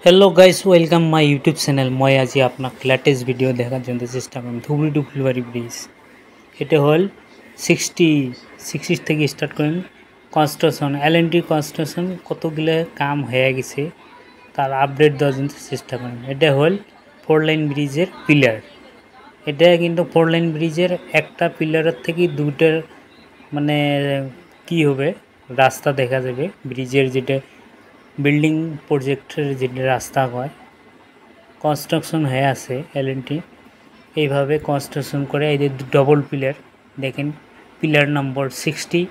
Hello guys welcome my YouTube channel. मैं आज आपनाक latest video देखार जन्य चेष्टा करम धुबरी टू फुलबाड़ी ब्रिज। এটা হল 60 থেকে স্টার্ট করেন কনস্ট্রাকশন এলএনটি কনস্ট্রাকশন কতগুলো কাম হয়ে গেছে তার আপডেট দেওয়ার জন্য চেষ্টা করেন। এটা হল 4 লাইন ব্রিজের পিলার। এটা কিন্তু 4 লাইন ব্রিজের একটা পিলারের থেকে দুইটার মানে কি হবে রাস্তা দেখা যাবে। ব্রিজের যেটা বিল্ডিং প্রজেক্টের যেটা রাস্তা হয় কনস্ট্রাকশন হয়ে আছে এলএনটি এইভাবে কনস্ট্রাকশন করে। এই যে ডবল পিলার দেখেন, পিলার নম্বর 60,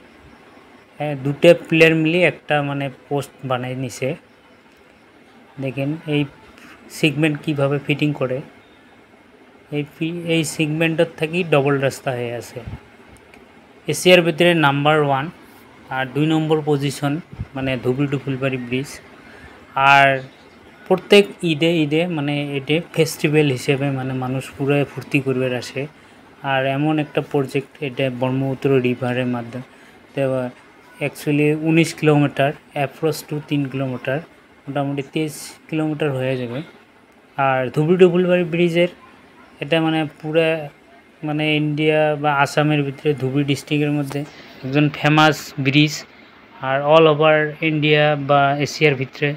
দুটো পিলার মিলিয়ে একটা মানে পোস্ট বানাই নিছে। দেখেন এই সিগমেন্ট কিভাবে ফিটিং করে, এই সিগমেন্টের থেকেই ডবল রাস্তা হয়ে আছে। এশিয়ার ভিতরে নাম্বার 1 আর 2 নম্বর পজিশন মানে ধুবরি টু ফুলবাড়ি ব্রিজ। আর প্রত্যেক ঈদে মানে এটা ফেস্টিভ্যাল হিসেবে মানে মানুষ পুরো ফুর্তি করবে আসে। আর এমন একটা প্রজেক্ট, এটা ব্রহ্মপুত্র রিভারের মাধ্যমে actually 19 kilometre, approach to 3 kilometre, মোটামুটি 23 কিলোমিটার হয়ে যাবে। আর ধুবরি টু ফুলবাড়ি ব্রিজের এটা মানে পুরো মানে ইন্ডিয়া বা আসামের ভিতরে ধুবরি ডিস্ট্রিক্টের মধ্যে একজন ফেমাস ব্রিজ। আর অল ওভার ইন্ডিয়া বা এশিয়ার ভিতরে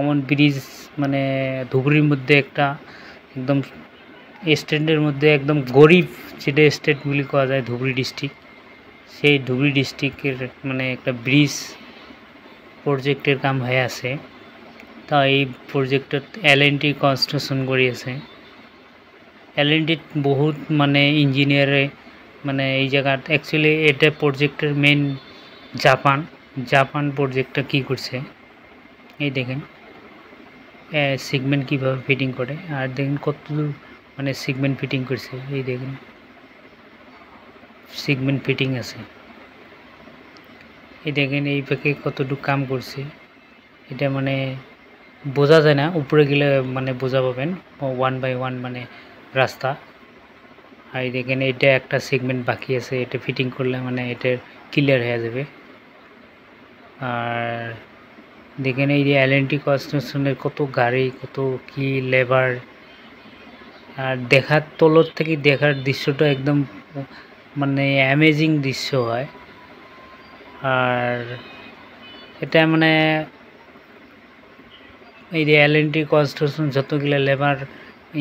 এমন ব্রিজ মানে ধুবরির মধ্যে একটা একদম স্টেটের মধ্যে একদম গরিব যেটা স্টেট বলে করা যায় ধুবরি ডিস্ট্রিক্ট, সেই ধুবরি ডিস্ট্রিক্টের মানে একটা ব্রিজ প্রজেক্টের কাম হয়ে আছে। তা এই প্রজেক্টত এলএনটি কনস্ট্রাকশন করিয়েছে। এলএনটি বহুত মানে ইঞ্জিনিয়ারে মানে এই জায়গাত অ্যাকচুয়ালি এটা প্রজেক্টের মেন জাপান প্রজেক্টটা কি করছে এই দেখেন সিগমেন্ট কীভাবে ফিটিং করে। আর দেখেন কতদূর মানে সিগমেন্ট ফিটিং করছে, এই দেখেন সিগমেন্ট ফিটিং আছে। এই দেখেন এই পাখে কতটুকু কাম করছে, এটা মানে বোঝা যায় না, উপরে গেলে মানে বোঝা পাবেন 1 বাই 1 মানে রাস্তা। আর এই দেখেন এটা একটা সেগমেন্ট বাকি আছে, এটা ফিটিং করলে মানে এটা ক্লিয়ার হয়ে যাবে। আর দেখেন এই যে এলএনটি কনস্ট্রাকশনের কত গাড়ি, কত কি লেবার। আর দেখার তলর থেকে দেখার দৃশ্যটা একদম মানে অ্যামেজিং দৃশ্য হয়। আর এটা মানে এই যে এলএনটি কনস্ট্রাকশন যতগুলো লেবার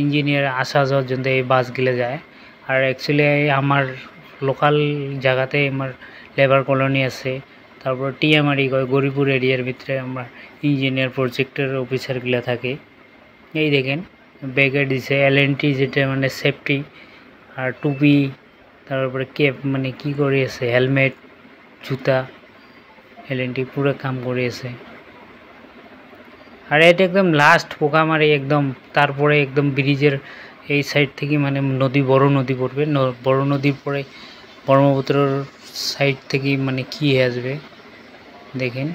ইঞ্জিনিয়ার আসা যাওয়ার জন্য এই বাসগুলো যায়। আর অ্যাকচুয়ালি আমার লোকাল জায়গাতে আমার লেবার কলোনি আছে, তারপর টিএমআরই গরিপুর এরিয়ার ভিতরে আমার ইঞ্জিনিয়ার প্রজেক্টের অফিসারগুলো থাকে। এই দেখেন ব্যাগে দিছে এলএনটি যেটা মানে সেফটি, আর টুপি, তারপরে ক্যাপ মানে কি করে আছে, হেলমেট, জুতা, এলএনটি পুরো কাম করে আছে। আর এটা একদম লাস্ট পোকা মারে একদম, তারপরে একদম ব্রিজের এই সাইড থেকে মানে নদী, বড় নদী পড়বে, বড় নদীর পরে ব্রহ্মপুত্রর সাইড থেকে মানে কি আসবে দেখেন।